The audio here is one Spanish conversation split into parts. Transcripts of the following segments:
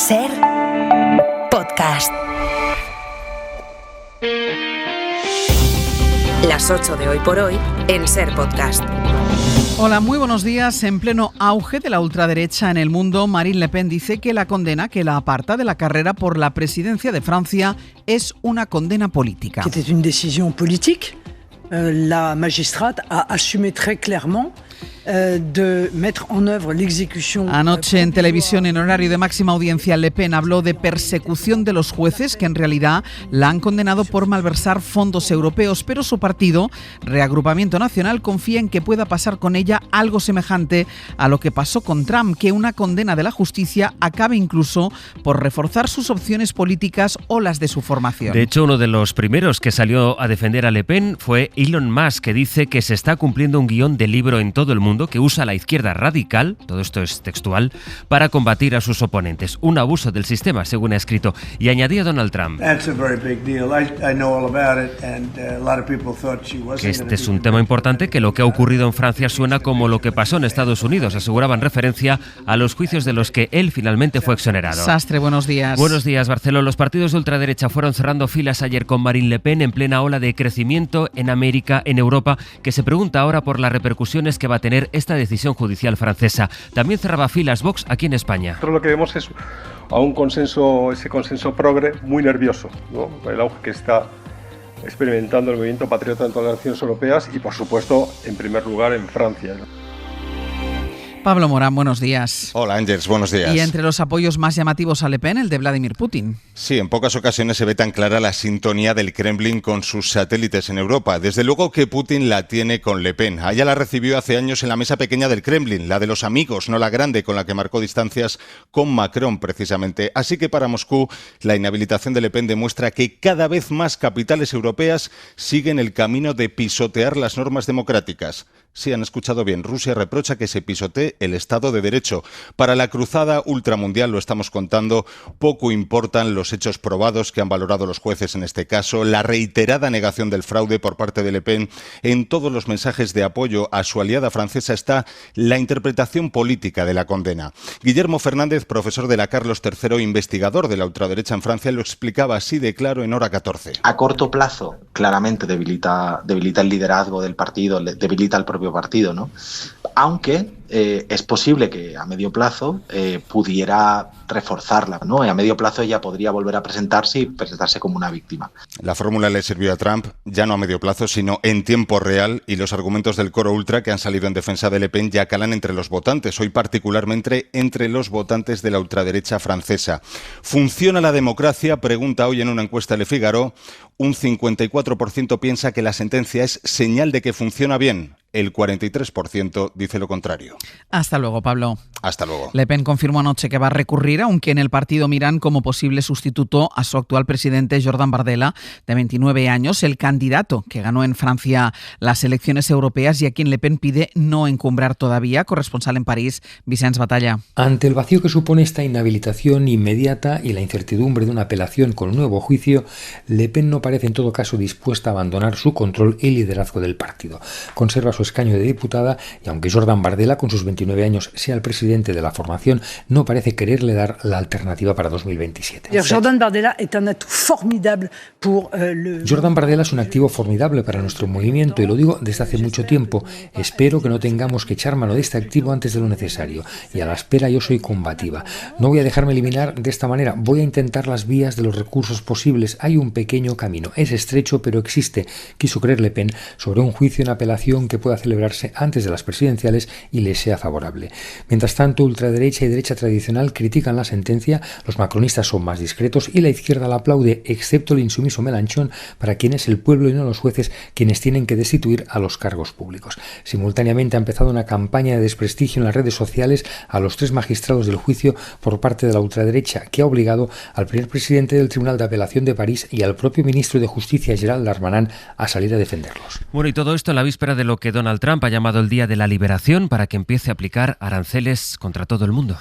Ser Podcast. Las 8 de Hoy por Hoy en Ser Podcast. Hola, muy buenos días. En pleno auge de la ultraderecha en el mundo, Marine Le Pen dice que la condena que la aparta de la carrera por la presidencia de Francia es una condena política. C'était une décision politique. La magistrate a assumé très clairement de mettre en œuvre l'exécution. Anoche en televisión, en horario de máxima audiencia, Le Pen habló de persecución de los jueces que en realidad la han condenado por malversar fondos europeos, pero su partido, Reagrupamiento Nacional, confía en que pueda pasar con ella algo semejante a lo que pasó con Trump, que una condena de la justicia acabe incluso por reforzar sus opciones políticas o las de su formación. De hecho, uno de los primeros que salió a defender a Le Pen fue Elon Musk, que dice que se está cumpliendo un guión de libro en todo el mundo que usa la izquierda radical, todo esto es textual, para combatir a sus oponentes. Un abuso del sistema, según ha escrito. Y añadía Donald Trump que este es un tema importante, que lo que ha ocurrido en Francia suena como lo que pasó en Estados Unidos. Aseguraba en referencia a los juicios de los que él finalmente fue exonerado. Sastre, buenos días. Buenos días, Barceló. Los partidos de ultraderecha fueron cerrando filas ayer con Marine Le Pen en plena ola de crecimiento en América, en Europa, que se pregunta ahora por las repercusiones que va a tener esta decisión judicial francesa. También cerraba filas Vox aquí en España. Nosotros lo que vemos es a un consenso, ese consenso progre muy nervioso, ¿no? El auge que está experimentando el movimiento patriota en todas las naciones europeas y, por supuesto, en primer lugar en Francia, ¿no? Pablo Morán, buenos días. Hola, Ángels, buenos días. Y entre los apoyos más llamativos a Le Pen, el de Vladimir Putin. Sí, en pocas ocasiones se ve tan clara la sintonía del Kremlin con sus satélites en Europa. Desde luego que Putin la tiene con Le Pen. A ella la recibió hace años en la mesa pequeña del Kremlin, la de los amigos, no la grande, con la que marcó distancias con Macron, precisamente. Así que para Moscú, la inhabilitación de Le Pen demuestra que cada vez más capitales europeas siguen el camino de pisotear las normas democráticas. Sí, han escuchado bien. Rusia reprocha que se pisotee el Estado de Derecho. Para la cruzada ultramundial, lo estamos contando, poco importan los hechos probados que han valorado los jueces en este caso, la reiterada negación del fraude por parte de Le Pen. En todos los mensajes de apoyo a su aliada francesa está la interpretación política de la condena. Guillermo Fernández, profesor de la Carlos III, investigador de la ultraderecha en Francia, lo explicaba así de claro en Hora 14. A corto plazo, claramente debilita el liderazgo del partido, debilita el propio partido, ¿no? Aunque es posible que a medio plazo pudiera reforzarla, ¿no? Y a medio plazo ella podría volver a presentarse y presentarse como una víctima. La fórmula le sirvió a Trump, ya no a medio plazo, sino en tiempo real, y los argumentos del coro ultra que han salido en defensa de Le Pen ya calan entre los votantes, hoy particularmente entre los votantes de la ultraderecha francesa. ¿Funciona la democracia? Pregunta hoy en una encuesta Le Figaro. Un 54% piensa que la sentencia es señal de que funciona bien. El 43% dice lo contrario. Hasta luego, Pablo. Hasta luego. Le Pen confirmó anoche que va a recurrir, aunque en el partido miran como posible sustituto a su actual presidente Jordan Bardella, de 29 años, el candidato que ganó en Francia las elecciones europeas y a quien Le Pen pide no encumbrar todavía. Corresponsal en París, Vicens Batalla. Ante el vacío que supone esta inhabilitación inmediata y la incertidumbre de una apelación con un nuevo juicio, Le Pen no parece en todo caso dispuesta a abandonar su control y liderazgo del partido. Conserva su escaño de diputada y aunque Jordan Bardella, con sus 29 años, sea el presidente de la formación, no parece quererle dar la alternativa para 2027. Jordan Bardella es un activo formidable Jordan Bardella es un activo formidable para nuestro movimiento y lo digo desde hace mucho tiempo. Espero que no tengamos que echar mano de este activo antes de lo necesario y a la espera yo soy combativa. No voy a dejarme eliminar de esta manera, voy a intentar las vías de los recursos posibles. Hay un pequeño camino, es estrecho pero existe, quiso creer Le Pen, sobre un juicio en apelación que pueda celebrarse antes de las presidenciales y le sea favorable. Mientras tanto, ultraderecha y derecha tradicional critican la sentencia, los macronistas son más discretos y la izquierda la aplaude, excepto el insumiso Mélenchon, para quien es el pueblo y no los jueces quienes tienen que destituir a los cargos públicos. Simultáneamente ha empezado una campaña de desprestigio en las redes sociales a los 3 magistrados del juicio por parte de la ultraderecha, que ha obligado al primer presidente del Tribunal de Apelación de París y al propio ministro de Justicia, Gerald Darmanin, a salir a defenderlos. Bueno, y todo esto en la víspera de lo que Donald Trump ha llamado el Día de la Liberación para que empiece a aplicar aranceles contra todo el mundo.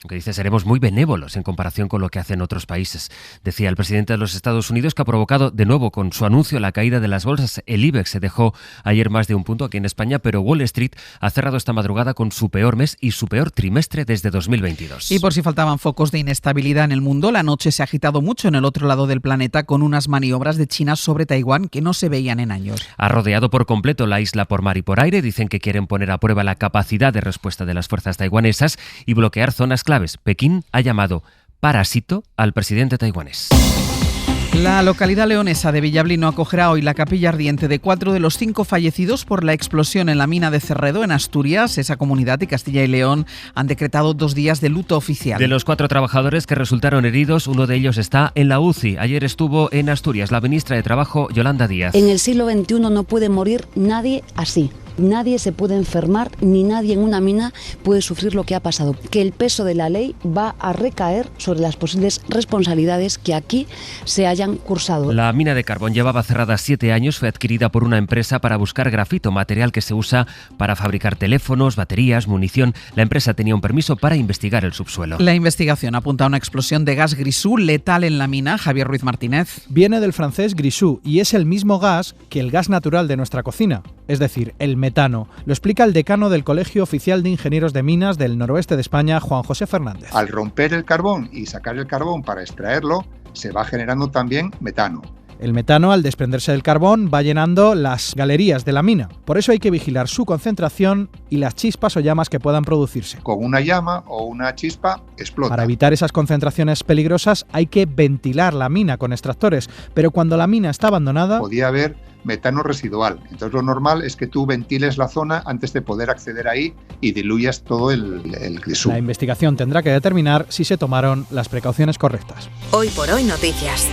que dice seremos muy benévolos en comparación con lo que hacen otros países. Decía el presidente de los Estados Unidos, que ha provocado de nuevo con su anuncio la caída de las bolsas. El IBEX se dejó ayer más de un punto aquí en España, pero Wall Street ha cerrado esta madrugada con su peor mes y su peor trimestre desde 2022. Y por si faltaban focos de inestabilidad en el mundo, la noche se ha agitado mucho en el otro lado del planeta con unas maniobras de China sobre Taiwán que no se veían en años. Ha rodeado por completo la isla por mar y por aire. Dicen que quieren poner a prueba la capacidad de respuesta de las fuerzas taiwanesas y bloquear zonas claves. Pekín ha llamado parásito al presidente taiwanés. La localidad leonesa de Villablino acogerá hoy la capilla ardiente de 4 de los 5 fallecidos por la explosión en la mina de Cerredo, en Asturias. Esa comunidad y Castilla y León han decretado 2 días de luto oficial. De los 4 trabajadores que resultaron heridos, uno de ellos está en la UCI. Ayer estuvo en Asturias la ministra de Trabajo, Yolanda Díaz. En el siglo XXI no puede morir nadie así. Nadie se puede enfermar, ni nadie en una mina puede sufrir lo que ha pasado. Que el peso de la ley va a recaer sobre las posibles responsabilidades que aquí se hayan cursado. La mina de carbón llevaba cerrada 7 años, fue adquirida por una empresa para buscar grafito, material que se usa para fabricar teléfonos, baterías, munición. La empresa tenía un permiso para investigar el subsuelo. La investigación apunta a una explosión de gas grisú letal en la mina. Javier Ruiz Martínez. Viene del francés grisú y es el mismo gas que el gas natural de nuestra cocina, es decir, el metano. Lo explica el decano del Colegio Oficial de Ingenieros de Minas del Noroeste de España, Juan José Fernández. Al romper el carbón y sacar el carbón para extraerlo, se va generando también metano. El metano, al desprenderse del carbón, va llenando las galerías de la mina. Por eso hay que vigilar su concentración y las chispas o llamas que puedan producirse. Con una llama o una chispa explota. Para evitar esas concentraciones peligrosas hay que ventilar la mina con extractores, pero cuando la mina está abandonada... podía haber metano residual. Entonces lo normal es que tú ventiles la zona antes de poder acceder ahí y diluyas todo el grisú. La investigación tendrá que determinar si se tomaron las precauciones correctas. Hoy por hoy noticias.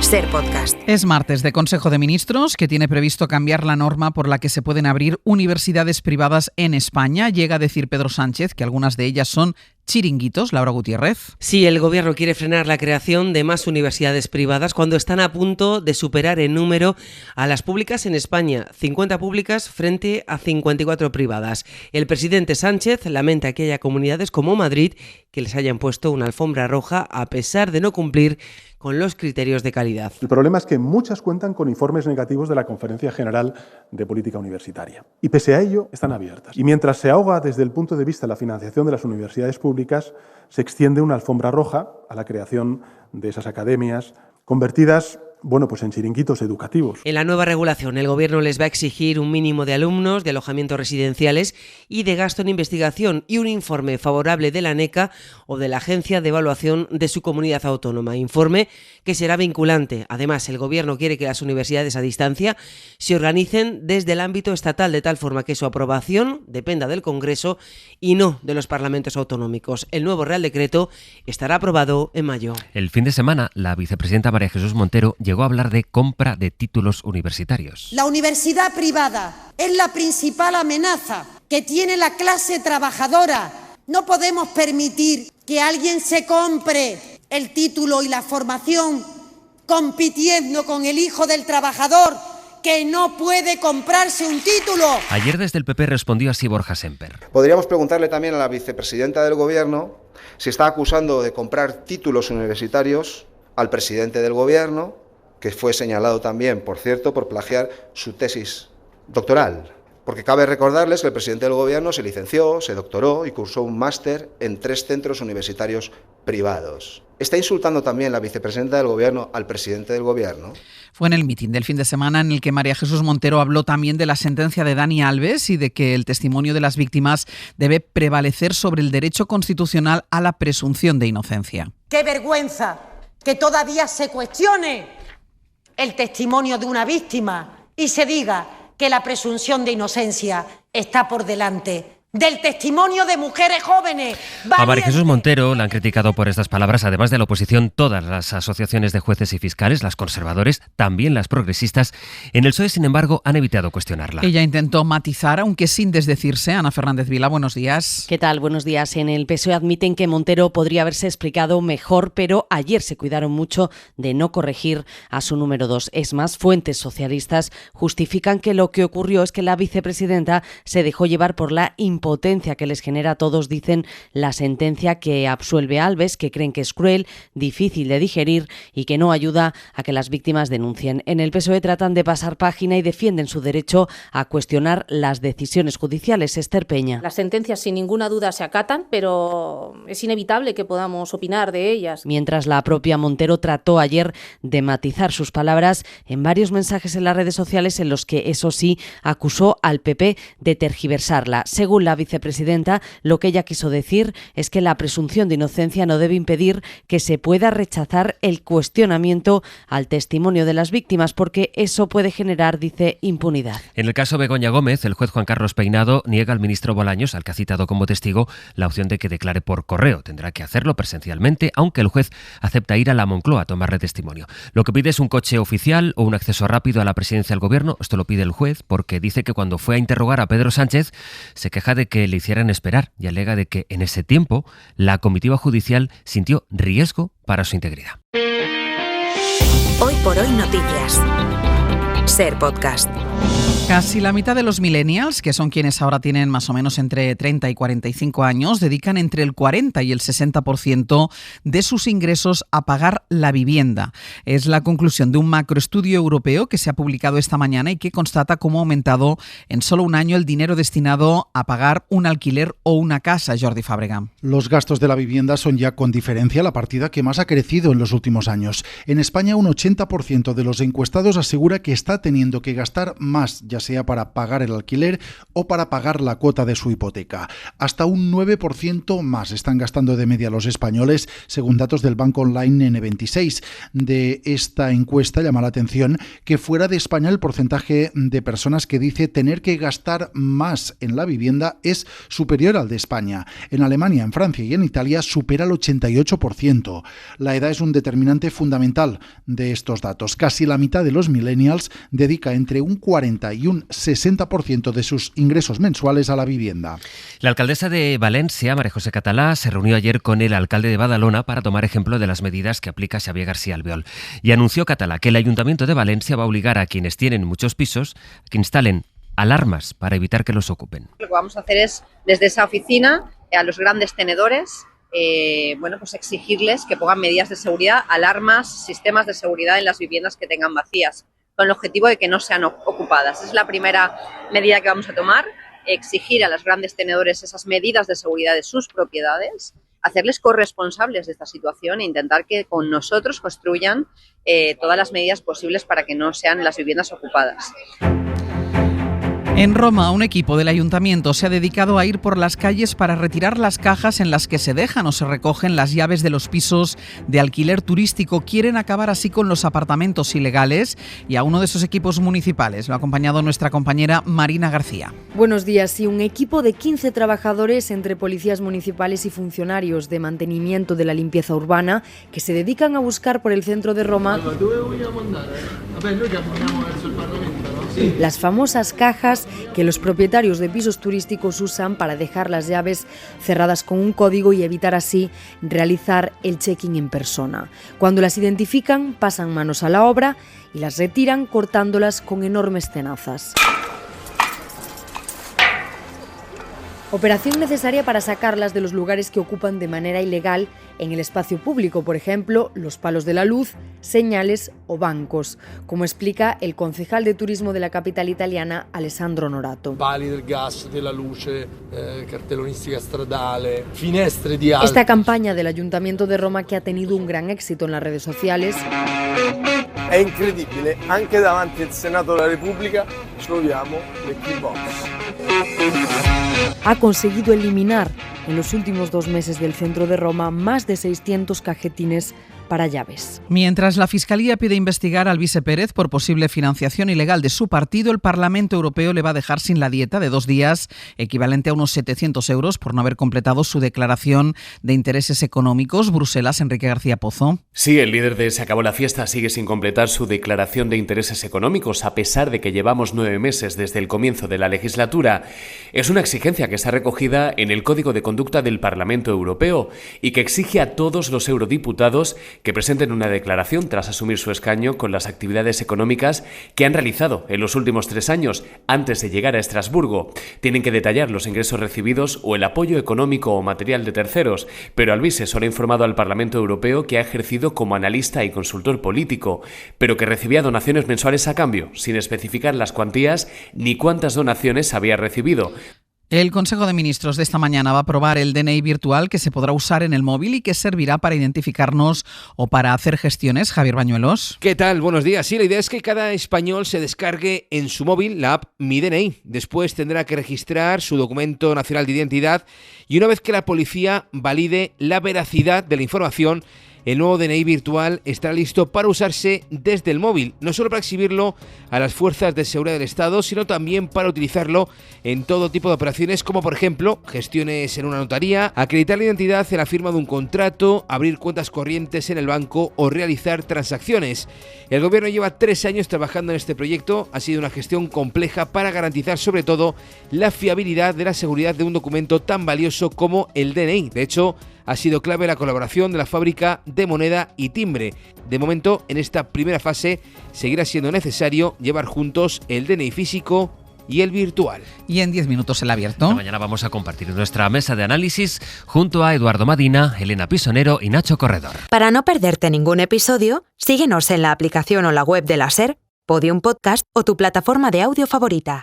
Ser Podcast. Es martes de Consejo de Ministros, que tiene previsto cambiar la norma por la que se pueden abrir universidades privadas en España. Llega a decir Pedro Sánchez que algunas de ellas son chiringuitos. Laura Gutiérrez. Sí, el Gobierno quiere frenar la creación de más universidades privadas cuando están a punto de superar en número a las públicas en España, 50 públicas frente a 54 privadas. El presidente Sánchez lamenta que haya comunidades como Madrid que les hayan puesto una alfombra roja a pesar de no cumplir con los criterios de calidad. El problema es que muchas cuentan con informes negativos de la Conferencia General de Política Universitaria. Y pese a ello, están abiertas. Y mientras se ahoga desde el punto de vista de la financiación de las universidades públicas, se extiende una alfombra roja a la creación de esas academias convertidas en chiringuitos educativos. En la nueva regulación, el Gobierno les va a exigir un mínimo de alumnos, de alojamientos residenciales y de gasto en investigación y un informe favorable de la ANECA o de la Agencia de Evaluación de su comunidad autónoma. Informe que será vinculante. Además, el Gobierno quiere que las universidades a distancia se organicen desde el ámbito estatal de tal forma que su aprobación dependa del Congreso y no de los parlamentos autonómicos. El nuevo Real Decreto estará aprobado en mayo. El fin de semana, la vicepresidenta María Jesús Montero llegó a hablar de compra de títulos universitarios. La universidad privada es la principal amenaza que tiene la clase trabajadora. No podemos permitir que alguien se compre el título y la formación compitiendo con el hijo del trabajador que no puede comprarse un título. Ayer desde el PP respondió así Borja Semper. Podríamos preguntarle también a la vicepresidenta del Gobierno si está acusando de comprar títulos universitarios al presidente del Gobierno, que fue señalado también, por cierto, por plagiar su tesis doctoral. Porque cabe recordarles que el presidente del Gobierno se licenció, se doctoró y cursó un máster en 3 centros universitarios privados. ¿Está insultando también la vicepresidenta del Gobierno al presidente del Gobierno? Fue en el mitin del fin de semana en el que María Jesús Montero habló también de la sentencia de Dani Alves y de que el testimonio de las víctimas debe prevalecer sobre el derecho constitucional a la presunción de inocencia. ¡Qué vergüenza que todavía se cuestione el testimonio de una víctima y se diga que la presunción de inocencia está por delante del testimonio de mujeres jóvenes. A María Jesús Montero la han criticado por estas palabras, además de la oposición, todas las asociaciones de jueces y fiscales, las conservadores, también las progresistas. En el PSOE, sin embargo, han evitado cuestionarla. Ella intentó matizar, aunque sin desdecirse. Ana Fernández Vila, buenos días. ¿Qué tal? Buenos días. En el PSOE admiten que Montero podría haberse explicado mejor, pero ayer se cuidaron mucho de no corregir a su número 2. Es más, fuentes socialistas justifican que lo que ocurrió es que la vicepresidenta se dejó llevar por la impotencia que les genera a todos, dicen, la sentencia que absuelve a Alves, que creen que es cruel, difícil de digerir y que no ayuda a que las víctimas denuncien. En el PSOE tratan de pasar página y defienden su derecho a cuestionar las decisiones judiciales. Esther Peña. Las sentencias sin ninguna duda se acatan, pero es inevitable que podamos opinar de ellas. Mientras la propia Montero trató ayer de matizar sus palabras en varios mensajes en las redes sociales en los que, eso sí, acusó al PP de tergiversarla. Según la vicepresidenta, lo que ella quiso decir es que la presunción de inocencia no debe impedir que se pueda rechazar el cuestionamiento al testimonio de las víctimas, porque eso puede generar, dice, impunidad. En el caso Begoña Gómez, el juez Juan Carlos Peinado niega al ministro Bolaños, al que ha citado como testigo, la opción de que declare por correo. Tendrá que hacerlo presencialmente, aunque el juez acepta ir a la Moncloa a tomarle testimonio. Lo que pide es un coche oficial o un acceso rápido a la presidencia del gobierno. Esto lo pide el juez porque dice que cuando fue a interrogar a Pedro Sánchez se queja de que le hicieran esperar y alega de que en ese tiempo la comitiva judicial sintió riesgo para su integridad. Hoy por hoy noticias. Ser podcast. Casi la mitad de los millennials, que son quienes ahora tienen más o menos entre 30 y 45 años, dedican entre el 40 y el 60% de sus ingresos a pagar la vivienda. Es la conclusión de un macroestudio europeo que se ha publicado esta mañana y que constata cómo ha aumentado en solo un año el dinero destinado a pagar un alquiler o una casa. Jordi Fàbrega. Los gastos de la vivienda son ya con diferencia la partida que más ha crecido en los últimos años. En España, un 80% de los encuestados asegura que está teniendo que gastar más, ya sea para pagar el alquiler o para pagar la cuota de su hipoteca. Hasta un 9% más están gastando de media los españoles, según datos del banco online N26. De esta encuesta llama la atención que fuera de España el porcentaje de personas que dice tener que gastar más en la vivienda es superior al de España. En Alemania, en Francia y en Italia supera el 88%. La edad es un determinante fundamental de estos datos. Casi la mitad de los millennials dedica entre un 40 y un 60% de sus ingresos mensuales a la vivienda. La alcaldesa de Valencia, María José Catalá, se reunió ayer con el alcalde de Badalona para tomar ejemplo de las medidas que aplica Xavier García Albiol. Y anunció Catalá que el Ayuntamiento de Valencia va a obligar a quienes tienen muchos pisos a que instalen alarmas para evitar que los ocupen. Lo que vamos a hacer es, desde esa oficina, a los grandes tenedores, pues exigirles que pongan medidas de seguridad, alarmas, sistemas de seguridad en las viviendas que tengan vacías, con el objetivo de que no sean ocupadas. Es la primera medida que vamos a tomar, exigir a los grandes tenedores esas medidas de seguridad de sus propiedades, hacerles corresponsables de esta situación e intentar que con nosotros construyan todas las medidas posibles para que no sean las viviendas ocupadas. En Roma, un equipo del ayuntamiento se ha dedicado a ir por las calles para retirar las cajas en las que se dejan o se recogen las llaves de los pisos de alquiler turístico. Quieren acabar así con los apartamentos ilegales y a uno de esos equipos municipales lo ha acompañado nuestra compañera Marina García. Buenos días. Y un equipo de 15 trabajadores entre policías municipales y funcionarios de mantenimiento de la limpieza urbana que se dedican a buscar por el centro de Roma las famosas cajas que los propietarios de pisos turísticos usan para dejar las llaves cerradas con un código y evitar así realizar el check-in en persona. Cuando las identifican, pasan manos a la obra y las retiran cortándolas con enormes tenazas. Operación necesaria para sacarlas de los lugares que ocupan de manera ilegal en el espacio público, por ejemplo, los palos de la luz, señales o bancos, como explica el concejal de turismo de la capital italiana, Alessandro Norato. Pali del gas, de la luce, cartelonistica stradale, finestre di alto. Esta campaña del Ayuntamiento de Roma, que ha tenido un gran éxito en las redes sociales, è incredibile, anche davanti al Senato della Repubblica troviamo le key box. Ha conseguido eliminar en los últimos 2 meses del centro de Roma más de 600 cajetines para llaves. Mientras la Fiscalía pide investigar a Alvise Pérez por posible financiación ilegal de su partido, el Parlamento Europeo le va a dejar sin la dieta de 2 días, equivalente a unos 700 euros, por no haber completado su declaración de intereses económicos. Bruselas, Enrique García Pozo. Sí, el líder de Se acabó la fiesta sigue sin completar su declaración de intereses económicos, a pesar de que llevamos 9 meses desde el comienzo de la legislatura. Es una exigencia que está recogida en el Código de Conducta conducta del Parlamento Europeo y que exige a todos los eurodiputados que presenten una declaración tras asumir su escaño con las actividades económicas que han realizado en los últimos 3 años antes de llegar a Estrasburgo. Tienen que detallar los ingresos recibidos o el apoyo económico o material de terceros, pero Alvise solo ha informado al Parlamento Europeo que ha ejercido como analista y consultor político, pero que recibía donaciones mensuales a cambio, sin especificar las cuantías ni cuántas donaciones había recibido. El Consejo de Ministros de esta mañana va a aprobar el DNI virtual que se podrá usar en el móvil y que servirá para identificarnos o para hacer gestiones. Javier Bañuelos. ¿Qué tal? Buenos días. Sí, la idea es que cada español se descargue en su móvil la app Mi DNI. Después tendrá que registrar su documento nacional de identidad y una vez que la policía valide la veracidad de la información, el nuevo DNI virtual estará listo para usarse desde el móvil, no solo para exhibirlo a las fuerzas de seguridad del Estado, sino también para utilizarlo en todo tipo de operaciones, como por ejemplo gestiones en una notaría, acreditar la identidad en la firma de un contrato, abrir cuentas corrientes en el banco o realizar transacciones. El Gobierno lleva 3 años trabajando en este proyecto. Ha sido una gestión compleja para garantizar sobre todo la fiabilidad de la seguridad de un documento tan valioso como el DNI. De hecho, ha sido clave la colaboración de la fábrica de moneda y timbre. De momento, en esta primera fase, seguirá siendo necesario llevar juntos el DNI físico y el virtual. Y en 10 minutos el abierto. Mañana vamos a compartir nuestra mesa de análisis junto a Eduardo Madina, Elena Pisonero y Nacho Corredor. Para no perderte ningún episodio, síguenos en la aplicación o la web de la SER, Podium Podcast o tu plataforma de audio favorita.